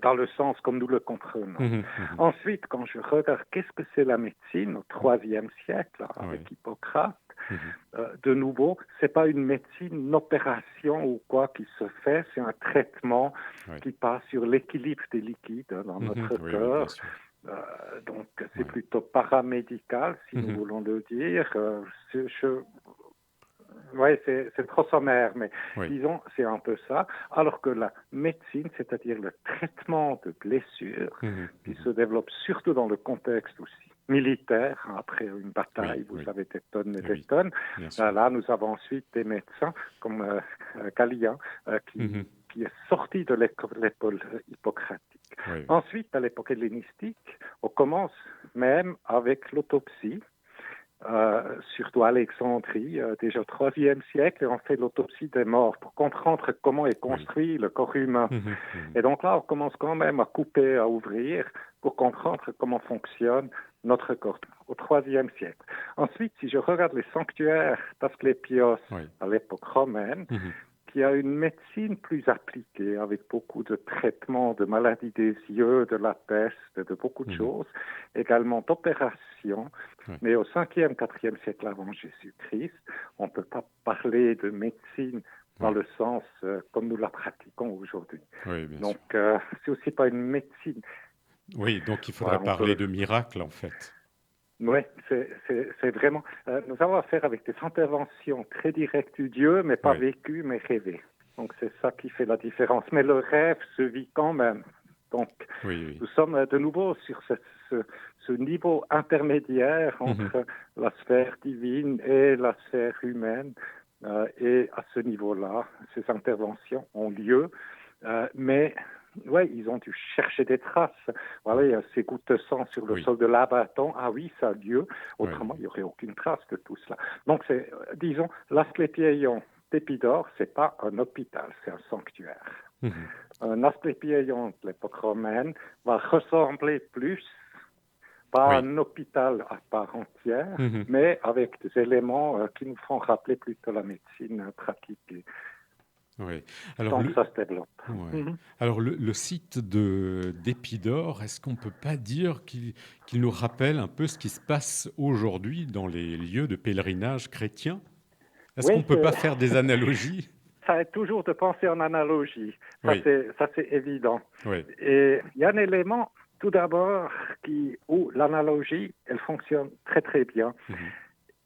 dans le sens comme nous le comprenons. Ensuite, quand je regarde qu'est-ce que c'est la médecine au 3e siècle, avec Hippocrate, de nouveau, c'est pas une médecine, une opération ou quoi qui se fait, c'est un traitement qui passe sur l'équilibre des liquides dans notre corps. Donc, c'est plutôt paramédical, si nous voulons le dire. C'est trop sommaire, mais disons, c'est un peu ça. Alors que la médecine, c'est-à-dire le traitement de blessures, qui se développe surtout dans le contexte aussi militaire, après une bataille, vous savez, des tonnes et des tonnes. Là, nous avons ensuite des médecins comme Gallien, qui est sorti de l'école hippocratique. Ensuite, à l'époque hellénistique, on commence même avec l'autopsie. Surtout à Alexandrie, déjà au 3e siècle, on fait l'autopsie des morts pour comprendre comment est construit le corps humain. Et donc là, on commence quand même à couper, à ouvrir, pour comprendre comment fonctionne notre corps au 3e siècle. Ensuite, si je regarde les sanctuaires d'Asclépios à l'époque romaine, qui a une médecine plus appliquée, avec beaucoup de traitements de maladies des yeux, de la peste, de beaucoup de choses, également d'opérations. Mais au 5e, 4e siècle avant Jésus-Christ, on ne peut pas parler de médecine dans le sens comme nous la pratiquons aujourd'hui. Donc, c'est aussi pas une médecine. Oui, donc il faudrait parler de miracle, en fait. Oui, c'est vraiment... nous avons affaire avec des interventions très directes du Dieu, mais pas vécues, mais rêvées. Donc, c'est ça qui fait la différence. Mais le rêve se vit quand même. Donc, nous sommes de nouveau sur ce niveau intermédiaire entre la sphère divine et la sphère humaine. Et à ce niveau-là, ces interventions ont lieu. Mais... ils ont dû chercher des traces. Voilà, il y a ces gouttes de sang sur le sol de l'abattant. Ah oui, ça a lieu. Autrement, il n'y aurait aucune trace de tout cela. Donc, c'est, disons, l'Asclépieion d'Épidore, ce n'est pas un hôpital, c'est un sanctuaire. Un Asclépieion de l'époque romaine va ressembler plus pas Oui. un hôpital à part entière, Mhm. mais avec des éléments qui nous font rappeler plutôt la médecine pratiquée. Oui. Alors, Donc ça se développe. ouais. Mhm. Alors le site d'Épidore, est-ce qu'on ne peut pas dire qu'il nous rappelle un peu ce qui se passe aujourd'hui dans les lieux de pèlerinage chrétiens? Est-ce qu'on Oui, ne peut pas faire des analogies? ça aide toujours de penser en analogie. Oui, Ça c'est évident. oui. Et il y a un élément, tout d'abord, où l'analogie, elle fonctionne très très bien. Mhm.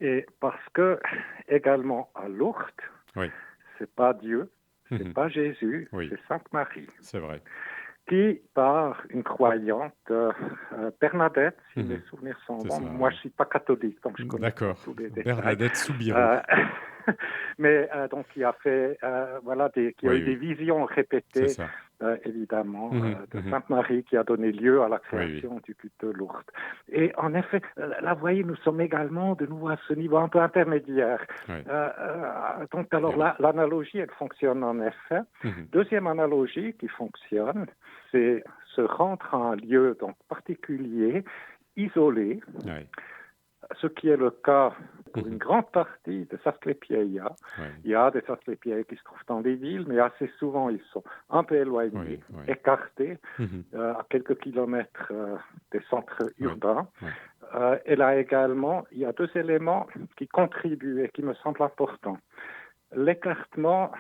Et parce que, également à Lourdes, Oui. c'est pas Dieu, c'est Mhm. pas Jésus, Oui, c'est Sainte Marie, c'est vrai. qui, par une croyante, Bernadette, si mes Mhm. souvenirs sont C'est bons, ça, moi oui. je suis pas catholique, donc je connais pas D'accord. tous les détails. Bernadette Soubirous. Euh, mais donc qui a fait, qui a eu Oui, des oui, visions c'est répétées, ça. évidemment, Mhm. de Mhm. Sainte Marie, qui a donné lieu à la Oui, oui. création du culte de Lourdes. Et en effet, là, vous voyez, nous sommes également de nouveau à ce niveau un peu intermédiaire. Oui. Donc, Eh alors oui. là, l'analogie, elle fonctionne en effet. Mhm. Deuxième analogie qui fonctionne, c'est se rendre à un lieu donc particulier, isolé, Oui. ce qui est le cas pour une Mhm. grande partie des Asclepiae. Oui. Il y a des Asclepiae qui se trouvent dans des villes, mais assez souvent ils sont un peu éloignés, Oui. Oui. écartés, Mhm. à quelques kilomètres des centres Oui. urbains. Oui. Et là également, il y a deux éléments qui contribuent et qui me semblent importants. L'écartement,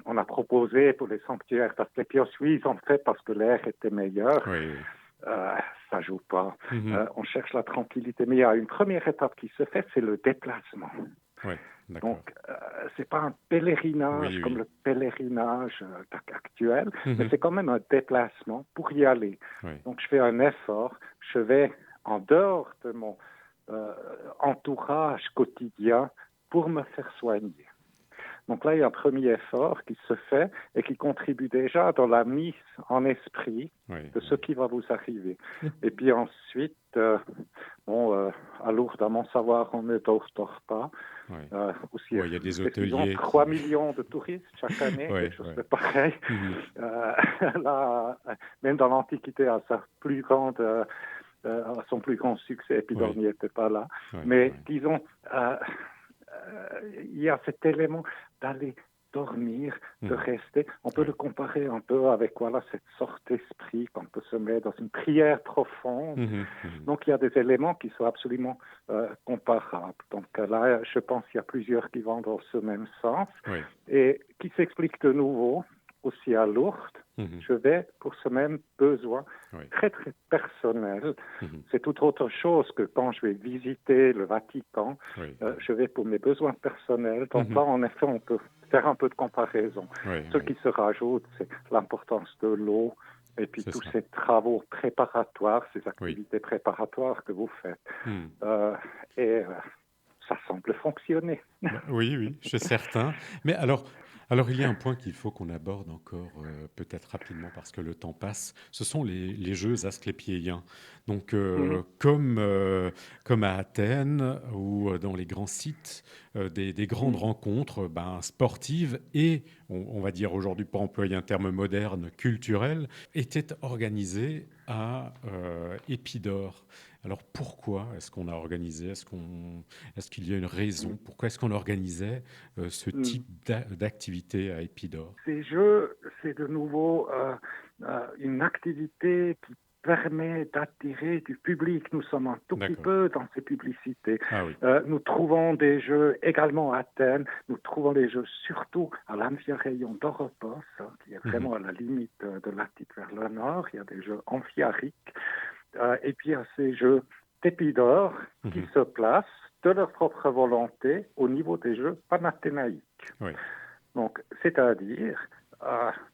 on a proposé pour les sanctuaires d'Asclepios, oui, ils ont fait parce que l'air était meilleur. Oui. Oui. Ça joue pas. Mhm. On cherche la tranquillité, mais il y a une première étape qui se fait, c'est le déplacement. Oui. D'accord. Donc, c'est pas un pèlerinage Oui. comme Oui. le pèlerinage actuel, mais Mhm. c'est quand même un déplacement pour y aller. Oui. Donc, je fais un effort, je vais en dehors de mon entourage quotidien pour me faire soigner. Donc là, il y a un premier effort qui se fait et qui contribue déjà dans la mise en esprit Oui. de ce qui va vous arriver. Et puis ensuite, à Lourdes, à mon savoir, on ne dort pas. Oui. Aussi, Ouais, il y a des précisons, hôteliers 3 qui. millions de touristes chaque année, Oui. quelque chose Oui. de pareil. Mhm. Là, même dans l'Antiquité, à son plus grand succès, Épidore Oui. n'y était pas là. Oui. Mais Oui. disons, il y a cet élément d'aller dormir, de Mhm. rester. On peut Oui. le comparer un peu avec cette sorte d'esprit qu'on peut se mettre dans une prière profonde. Mhm. Mhm. Donc il y a des éléments qui sont absolument comparables. Donc là, je pense qu'il y a plusieurs qui vont dans ce même sens Oui. et qui s'expliquent de nouveau aussi à Lourdes. Mhm. Je vais pour ce même besoin Oui. très très personnel. Mhm. C'est tout autre chose que quand je vais visiter le Vatican. Oui. Je vais pour mes besoins personnels. Donc Mhm. là, en effet, on peut faire un peu de comparaison. Oui. Ce Oui. qui se rajoute, c'est l'importance de l'eau et puis C'est tous ça. ces travaux préparatoires, ces Oui. activités préparatoires que vous faites. Mhm. Et ça semble fonctionner. Bah, oui, oui, je suis certain. Mais alors, il y a un point qu'il faut qu'on aborde encore peut-être rapidement parce que le temps passe. Ce sont les Jeux asclépиens. Donc, Mhm. comme à Athènes ou dans les grands sites, des grandes Mhm. rencontres sportives et, on va dire aujourd'hui, pour employer un terme moderne, culturel, étaient organisées à Épidore. Alors pourquoi est-ce qu'on a organisé? Est-ce qu'il y a une raison? Pourquoi est-ce qu'on organisait ce Mhm. type d'activité à Épidore? Ces jeux, c'est de nouveau une activité qui permet d'attirer du public. Nous sommes un tout petit D'accord. peu dans ces publicités. Ah oui. Nous trouvons des jeux également à Athènes. Nous trouvons des jeux surtout à l'Amphiarayon d'Oropos, qui est Mhm. vraiment à la limite de l'Attique vers le nord. Il y a des jeux amphiariques. Et puis il y a ces jeux d'Épidore qui Mhm. se placent de leur propre volonté au niveau des jeux panathénaïques. Oui. Donc, c'est-à-dire,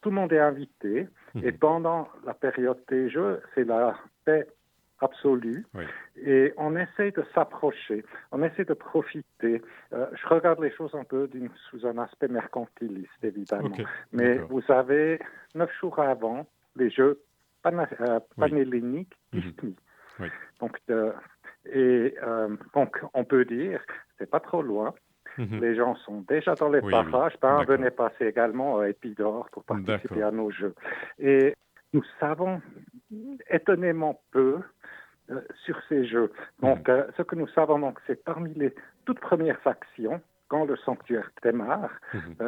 tout le monde est invité et Mhm. pendant la période des Jeux, c'est la paix absolue Oui. et on essaie de s'approcher, on essaie de profiter. Je regarde les choses un peu sous un aspect mercantiliste, évidemment, Ok. mais D'accord. vous avez 9 jours avant les Jeux Oui. panhelléniques Mhm. d'Isthmie. Oui. Donc, on peut dire, c'est pas trop loin. Mhm. Les gens sont déjà dans les Oui, oui. parages. D'accord. Venez passer également à Épidore pour participer D'accord. à nos jeux. Et nous savons étonnamment peu sur ces jeux. Donc, ce que nous savons, donc, c'est parmi les toutes premières actions, quand le sanctuaire démarre,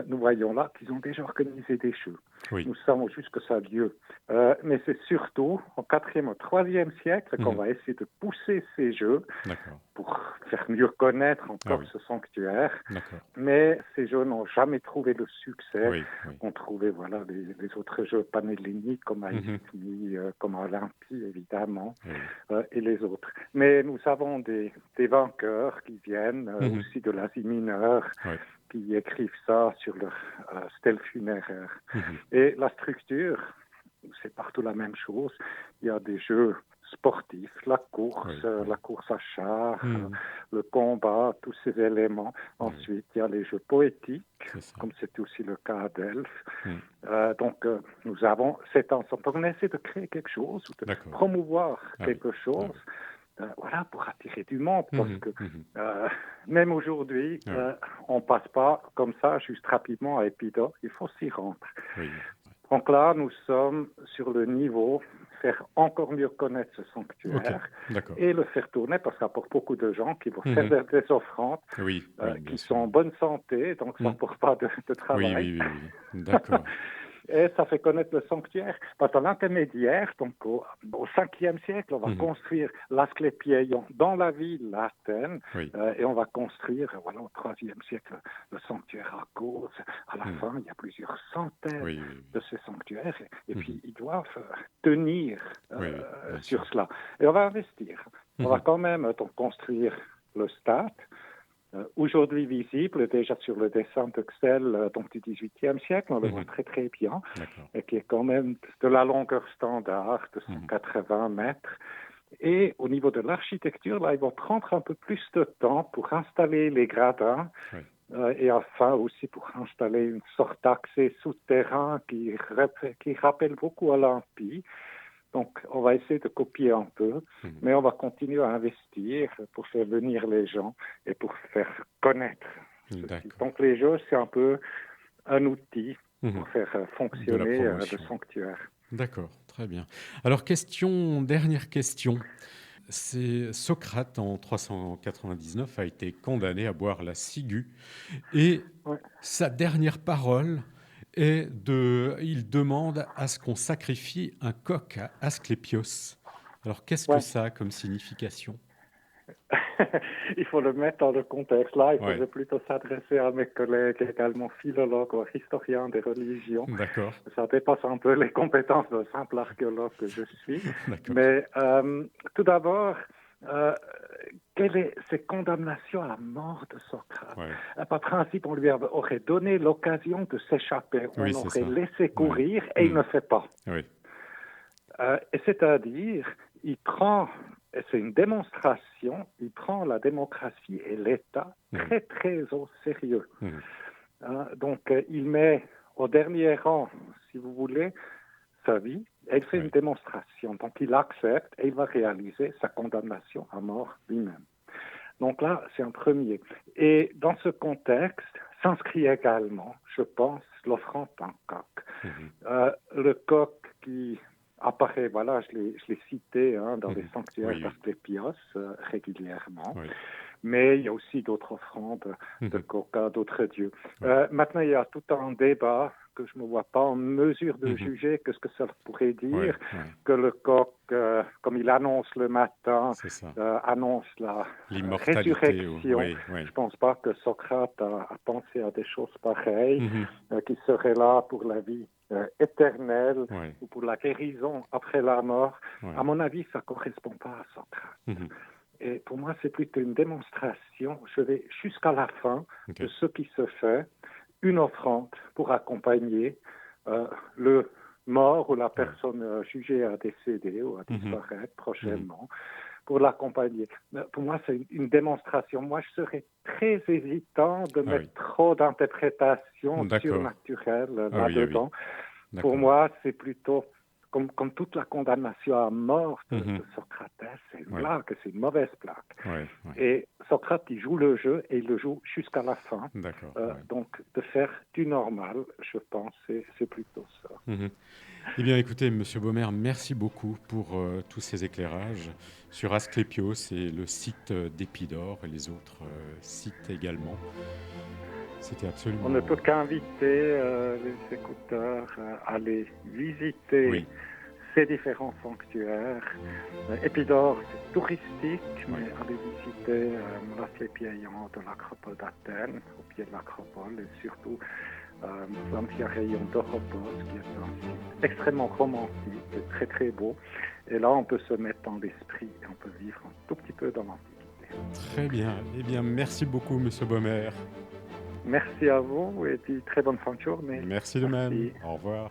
nous voyons là qu'ils ont déjà organisé des jeux. Oui. Nous savons juste que ça a lieu. Mais c'est surtout au 4e, au 3e siècle qu'on va essayer de pousser ces jeux pour faire mieux connaître encore ce sanctuaire. Mais ces jeux n'ont jamais trouvé le succès qu'ont trouvé les autres jeux panhelléniques comme à Isthmie, comme à Olympie, évidemment, et les autres. Mais nous avons des vainqueurs qui viennent aussi de l'Asie mineure, qui écrivent ça sur leur stèle funéraire. Et la structure, c'est partout la même chose. Il y a des jeux sportifs, la course à char, le combat, tous ces éléments. Ensuite, il y a les jeux poétiques, comme c'est aussi le cas à Delphes. Donc, nous avons cet ensemble. On essaie de créer quelque chose, ou de promouvoir quelque chose. Pour attirer du monde, parce que même aujourd'hui, on ne passe pas comme ça, juste rapidement à Épidaure, il faut s'y rendre. Donc là, nous sommes sur le niveau, faire encore mieux connaître ce sanctuaire et le faire tourner, parce qu'il y a pour beaucoup de gens qui vont faire des offrandes, qui sont en bonne santé, donc ça ne porte pas de travail. D'accord. Et ça fait connaître le sanctuaire. Dans l'intermédiaire, donc au 5e siècle, on va construire l'Asclépieion dans la ville d'Athènes, et on va construire, au 3e siècle, le sanctuaire à Cause. À la fin, il y a plusieurs centaines de ces sanctuaires, et puis ils doivent tenir sur cela. Et on va investir. On va quand même construire le stade, aujourd'hui visible déjà sur le dessin d'Uxelles du XVIIIe siècle, on le voit très très bien, et qui est quand même de la longueur standard de 180 mètres. Et au niveau de l'architecture, là, ils vont prendre un peu plus de temps pour installer les gradins, et enfin aussi pour installer une sorte d'accès souterrain qui rappelle beaucoup Olympie. Donc, on va essayer de copier un peu, mais on va continuer à investir pour faire venir les gens et pour faire connaître ceci. Donc, les jeux, c'est un peu un outil pour faire fonctionner le sanctuaire. D'accord, très bien. Alors, dernière question. C'est Socrate, en 399, a été condamné à boire la ciguë. Et sa dernière parole il demande à ce qu'on sacrifie un coq à Asclépios. Alors, qu'est-ce que ça a comme signification? Il faut le mettre dans le contexte. Là, il faudrait plutôt s'adresser à mes collègues également philologues ou historiens des religions. D'accord. Ça dépasse un peu les compétences d'un simple archéologue que je suis. Mais tout d'abord, quelle est ces condamnations à la mort de Socrate? Par principe, on lui aurait donné l'occasion de s'échapper. On aurait laissé courir et il ne fait pas. Et c'est-à-dire, il prend, et c'est une démonstration, il prend la démocratie et l'État très très au sérieux. Donc, il met au dernier rang, si vous voulez, sa vie, et il fait une démonstration. Donc, il accepte et il va réaliser sa condamnation à mort lui-même. Donc là, c'est un premier. Et dans ce contexte, s'inscrit également, je pense, l'offrande d'un coq. Le coq qui apparaît, je l'ai cité dans les sanctuaires d'Asclépios régulièrement. Mais il y a aussi d'autres offrandes de coq à d'autres dieux. Maintenant, il y a tout un débat que je ne me vois pas en mesure de juger. Qu'est-ce que ça pourrait dire que le coq, comme il annonce le matin, annonce la résurrection. Je ne pense pas que Socrate a pensé à des choses pareilles, qui seraient là pour la vie éternelle ou pour la guérison après la mort. À mon avis, ça ne correspond pas à Socrate. Et pour moi, c'est plutôt une démonstration. Je vais jusqu'à la fin de ce qui se fait, une offrande pour accompagner le mort ou la personne jugée à décéder ou à disparaître prochainement, pour l'accompagner. Pour moi, c'est une démonstration. Moi, je serais très hésitant de mettre trop d'interprétations surnaturelles là-dedans. Pour moi, c'est plutôt comme toute la condamnation à mort de Socrate, c'est une blague, c'est une mauvaise blague. Et Socrate, il joue le jeu et il le joue jusqu'à la fin. Donc, de faire du normal, je pense, c'est plutôt ça. Eh bien, écoutez, Monsieur Baumer, merci beaucoup pour tous ces éclairages sur Asclépios et le site d'Épidore et les autres sites également. C'était absolument... On ne peut qu'inviter les écouteurs à aller visiter ces différents sanctuaires. Épidore, c'est touristique, mais aller visiter l'Asclépieion de l'acropole d'Athènes, au pied de l'acropole, et surtout l'Amphiareion d'Oropos, qui est un site extrêmement romantique et très très beau. Et là, on peut se mettre dans l'esprit et on peut vivre un tout petit peu dans l'Antiquité. Très bien. Eh bien, merci beaucoup, Monsieur Baumer. Merci à vous et puis très bonne fin de journée. Merci de même. Au revoir.